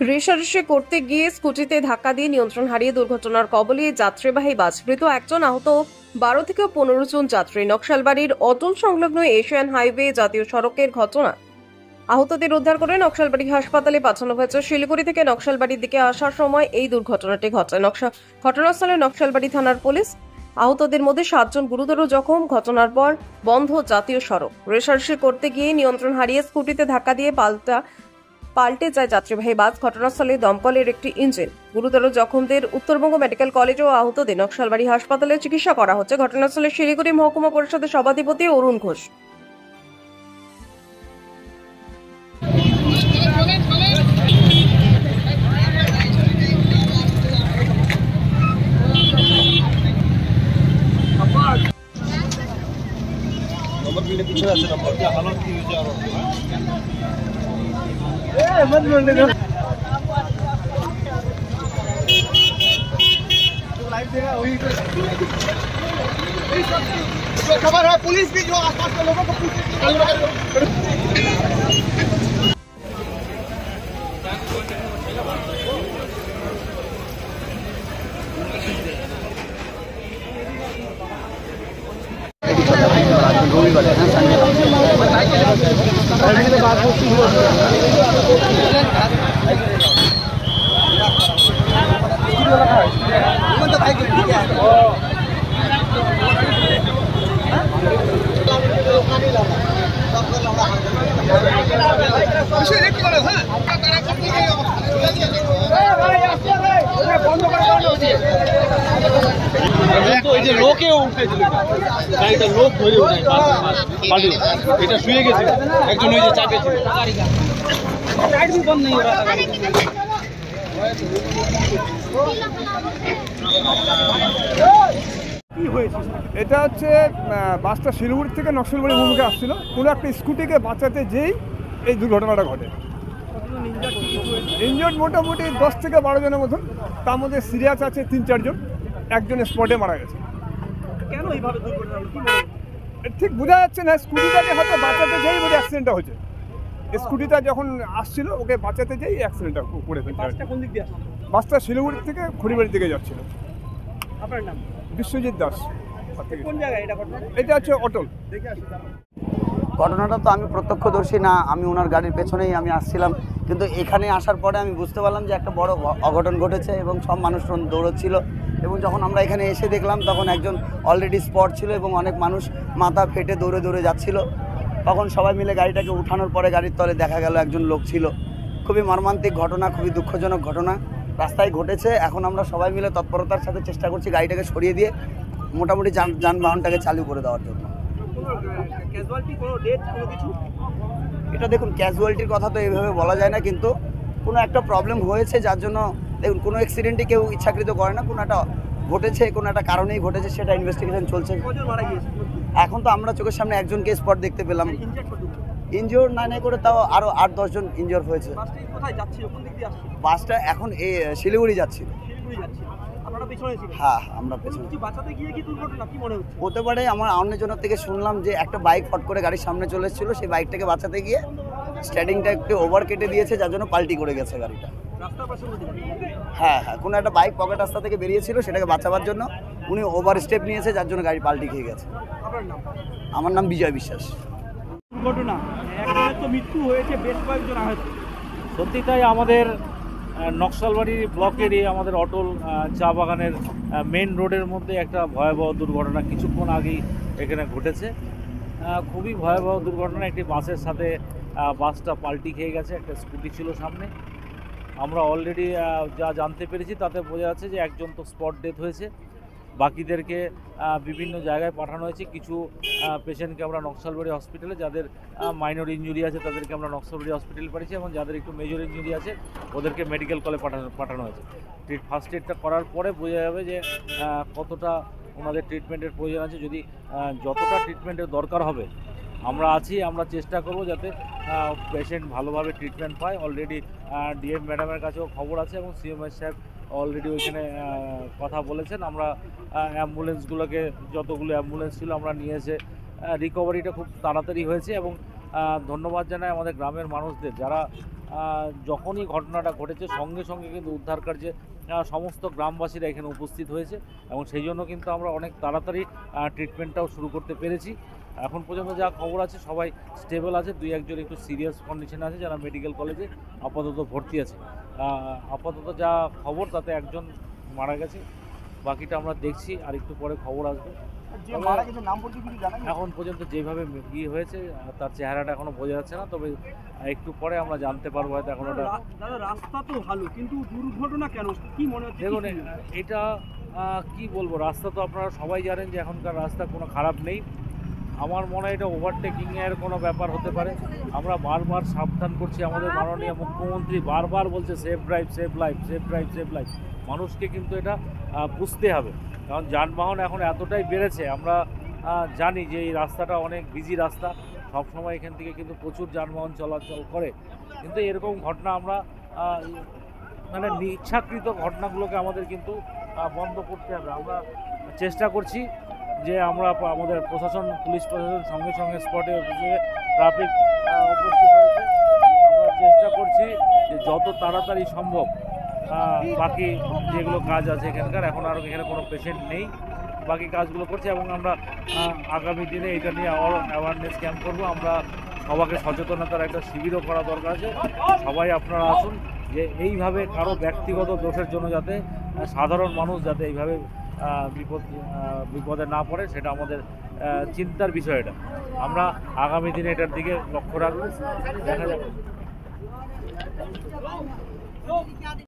রেশারেশি করতে গিয়ে স্কুটিতে ধাক্কা দিয়ে নিয়ন্ত্রণ হারিয়ে দুর্ঘটনার কবলে যাত্রীবাহী বাস, মৃত একজন, আহত 12 থেকে 15 জন যাত্রী। নকশালবাড়ির অটল সংলগ্ন এশিয়ান হাইওয়ে জাতীয় সড়কের ঘটনা। আহতদের উদ্ধার করে নকশালবাড়ি হাসপাতালে পাঠানো হয়েছে। শিলিগুড়ি থেকে নকশালবাড়ির দিকে আসার সময় এই দুর্ঘটনাটি ঘটে। ঘটনাস্থলে নকশালবাড়ি থানার পুলিশ। আহতদের মধ্যে 7 জন গুরুতর জখম। ঘটনার পর বন্ধ জাতীয় সড়ক। রেশারেশি করতে গিয়ে নিয়ন্ত্রণ হারিয়ে স্কুটিতে ধাক্কা দিয়ে পাল্টে যায় যাত্রীবাহী বাস। ঘটনাস্থলে দমকলের একটি ইঞ্জিন। গুরুতর জখমদের উত্তরবঙ্গ মেডিকেল কলেজ ও আহতদের নকশালবাড়ি হাসপাতালে চিকিৎসা করা হচ্ছে। ঘটনাস্থলে শিলিগুড়ি মহকুমা পরিষদের সভাধিপতি অরুণ ঘোষ। जो खबर है पुलिस भी जो आसपास के लोगों को লোকে উঠেছিল গাড়িটা লোক ধরে উঠে এটা শুয়ে গেছিল একজন ওই যে চাপে ছিল কি হয়েছে? এটা হচ্ছে বাসটা শিলিগুড়ি থেকে নকশালবাড়ি অভিমুখে আসছিল। কোনো একটা স্কুটিকে বাঁচাতে যেই এই দুর্ঘটনাটা ঘটে। ইনজোর্ড মোটামুটি 10 থেকে 12 জনের মতন, তার মধ্যে সিরিয়াস আছে 3-4 জন, একজন স্পটে মারা গেছে। কেন এইভাবে দুর্ঘটনা ঠিক বোঝা যাচ্ছে না। স্কুটিটাকে হয়তো বাঁচাতে যেই বলে অ্যাক্সিডেন্টটা হয়েছে। স্কুটিটা যখন আসছিল ওকে বাঁচাতে যেই অ্যাক্সিডেন্টটা করে ফেলছে। বাসটা কোন দিক দিয়ে আসছে? বাসটা শিলিগুড়ি থেকে খড়িবাড়ির দিকে যাচ্ছিল। আপনার নাম? বিশ্বজিৎ দাস। কোন জায়গায় এটা ঘটনা? এটা হচ্ছে অটল। ঘটনাটা তো আমি প্রত্যক্ষদর্শী না, আমি ওনার গাড়ির পেছনেই আমি আসছিলাম, কিন্তু এখানে আসার পরে আমি বুঝতে পারলাম যে একটা বড় অঘটন ঘটেছে এবং সব মানুষজন দৌড়চ্ছিল। এবং যখন আমরা এখানে এসে দেখলাম তখন একজন অলরেডি স্পট ছিল এবং অনেক মানুষ মাথা ফেটে দৌড়ে দৌড়ে যাচ্ছিল। তখন সবাই মিলে গাড়িটাকে উঠানোর পরে গাড়ির তলে দেখা গেল একজন লোক ছিল। খুবই মর্মান্তিক ঘটনা, খুবই দুঃখজনক ঘটনা রাস্তায় ঘটেছে। এখন আমরা সবাই মিলে তৎপরতার সাথে চেষ্টা করছি গাড়িটাকে সরিয়ে দিয়ে মোটামুটি যানবাহনটাকে চালু করে দেওয়ার জন্য। এটা দেখুন, ক্যাজুয়ালিটির কথা তো এইভাবে বলা যায় না, কিন্তু কোনো একটা প্রবলেম হয়েছে যার জন্য দেখুন কোনো অ্যাক্সিডেন্টই কেউ ইচ্ছাকৃত করে না, কোনো একটা ঘটেছে, কোনো একটা কারণেই ঘটেছে, সেটা ইনভেস্টিগেশন চলছে। এখন তো আমরা চোখের সামনে একজনকে স্পট দেখতে পেলাম। ইনজিওর না করে তাও আরও 8-10 জন ইনজিওর হয়েছে। বাসটা এখন এই শিলিগুড়ি যাচ্ছিল। হ্যাঁ, আমরা পেছনে। হতে পারে, আমার অন্যজনের থেকে শুনলাম যে একটা বাইক ফট করে গাড়ির সামনে চলে এসেছিল, সেই বাইকটাকে বাঁচাতে গিয়ে স্ট্যান্ডিংটা একটু ওভার কেটে দিয়েছে, যার জন্য পাল্টি করে গেছে গাড়িটা। হ্যাঁ, কোনো একটা বাইক পকেট রাস্তা থেকে বেরিয়েছিল, সেটাকে বাঁচাবার জন্য উনি ওভার স্টেপ নিয়েছে, যার জন্য গাড়ি পাল্টি খেয়ে গেছে। আমার নাম বিজয় বিশ্বাস। দুর্ঘটনা, একজনের তো মৃত্যু হয়েছে, বেশ কয়েকজন আহত। সত্যি তাই, আমাদের নকশালবাড়ি ব্লকেরই আমাদের অটল চা বাগানের মেন রোডের মধ্যে একটা ভয়াবহ দুর্ঘটনা কিছুক্ষণ আগেই এখানে ঘটেছে। খুবই ভয়াবহ দুর্ঘটনা। একটি বাসের সাথে বাসটা পাল্টি খেয়ে গেছে, একটা স্কুটি ছিল সামনে। আমরা অলরেডি যা জানতে পেরেছি তাতে বোঝা যাচ্ছে যে একজন তো স্পট ডেথ হয়েছে, বাকিদেরকে বিভিন্ন জায়গায় পাঠানো হয়েছে। কিছু পেশেন্টকে আমরা নকশালবাড়ি হসপিটালে, যাদের মাইনর ইনজুরি আছে তাদেরকে আমরা নকশালবাড়ি হসপিটালে পাঠিয়েছি, এবং যাদের একটু মেজর ইনজুরি আছে ওদেরকে মেডিকেল কলেজে পাঠানো হয়েছে। ফার্স্ট এডটা করার পরে বোঝা যাবে যে কতটা ওনাদের ট্রিটমেন্টের প্রয়োজন আছে। যদি যতটা ট্রিটমেন্টের দরকার হবে আমরা আছি, আমরা চেষ্টা করব যাতে পেশেন্ট ভালোভাবে ট্রিটমেন্ট পায়। অলরেডি ডিএম ম্যাডামের কাছেও খবর আছে এবং সিএমএস সাহেব অলরেডি ওইখানে কথা বলেছেন। আমরা অ্যাম্বুলেন্সগুলোকে, যতগুলো অ্যাম্বুলেন্স ছিল আমরা নিয়ে এসে রিকভারিটা খুব তাড়াতাড়ি হয়েছে। এবং ধন্যবাদ জানাই আমাদের গ্রামের মানুষদের, যারা যখনই ঘটনাটা ঘটেছে সঙ্গে সঙ্গে কিন্তু উদ্ধার কার্যে সমস্ত গ্রামবাসীরা এখানে উপস্থিত হয়েছে এবং সেই জন্য কিন্তু আমরা অনেক তাড়াতাড়ি ট্রিটমেন্টটাও শুরু করতে পেরেছি। এখন পর্যন্ত যা খবর আছে সবাই স্টেবল আছে, 2-1 জন একটু সিরিয়াস কন্ডিশনে আছে, যারা মেডিকেল কলেজে আপাতত ভর্তি আছে। আপাতত যা খবর তাতে একজন মারা গেছে, বাকিটা আমরা দেখছি, আর একটু পরে খবর আসবে। এখন পর্যন্ত যেভাবে হয়েছে তার চেহারাটা এখনো বোঝা যাচ্ছে না, তবে একটু পরে আমরা জানতে পারবো হয়তো। এখন ওটা দাদা রাস্তা তো ভালো, কিন্তু দুর্ঘটনা কেন, কি মনে হচ্ছে? দেখুন, এটা কি বলবো, রাস্তা তো আপনারা সবাই জানেন যে এখনকার রাস্তা কোনো খারাপ নেই। আমার মনে হয় এটা ওভারটেকিংয়ের কোনো ব্যাপার হতে পারে। আমরা বারবার সাবধান করছি, আমাদের মাননীয় মুখ্যমন্ত্রী বারবার বলছে safe drive, safe life, safe drive, safe life. মানুষকে কিন্তু এটা বুঝতে হবে, কারণ যানবাহন এখন এতটাই বেড়েছে। আমরা জানি যে এই রাস্তাটা অনেক বিজি রাস্তা, সবসময় এখান থেকে কিন্তু প্রচুর যানবাহন চলাচল করে, কিন্তু এরকম ঘটনা আমরা মানে ইচ্ছাকৃত ঘটনাগুলোকে আমাদের কিন্তু বন্ধ করতে হবে। আমরা চেষ্টা করছি যে আমরা আমাদের প্রশাসন, পুলিশ প্রশাসন সঙ্গে সঙ্গে স্পটে ট্রাফিক উপস্থিত হয়েছে। আমরা চেষ্টা করছি যে যত তাড়াতাড়ি সম্ভব বাকি যেগুলো কাজ আছে এখানকার, এখন আর এখানে কোনো পেশেন্ট নেই, বাকি কাজগুলো করছি। এবং আমরা আগামী দিনে এটা নিয়ে অ্যাওয়ারনেস ক্যাম্প করবো। আমরা সবাইকে সচেতনতার একটা শিবিরও করা দরকার আছে। সবাই আপনারা আসুন, যে এইভাবে কারো ব্যক্তিগত দোষের জন্য যাতে সাধারণ মানুষ যাতে এইভাবে বিপদে না পড়ে, সেটা আমাদের চিন্তার বিষয়। এটা আমরা আগামী দিনে এটার দিকে লক্ষ্য রাখবো, দেখা যাবে।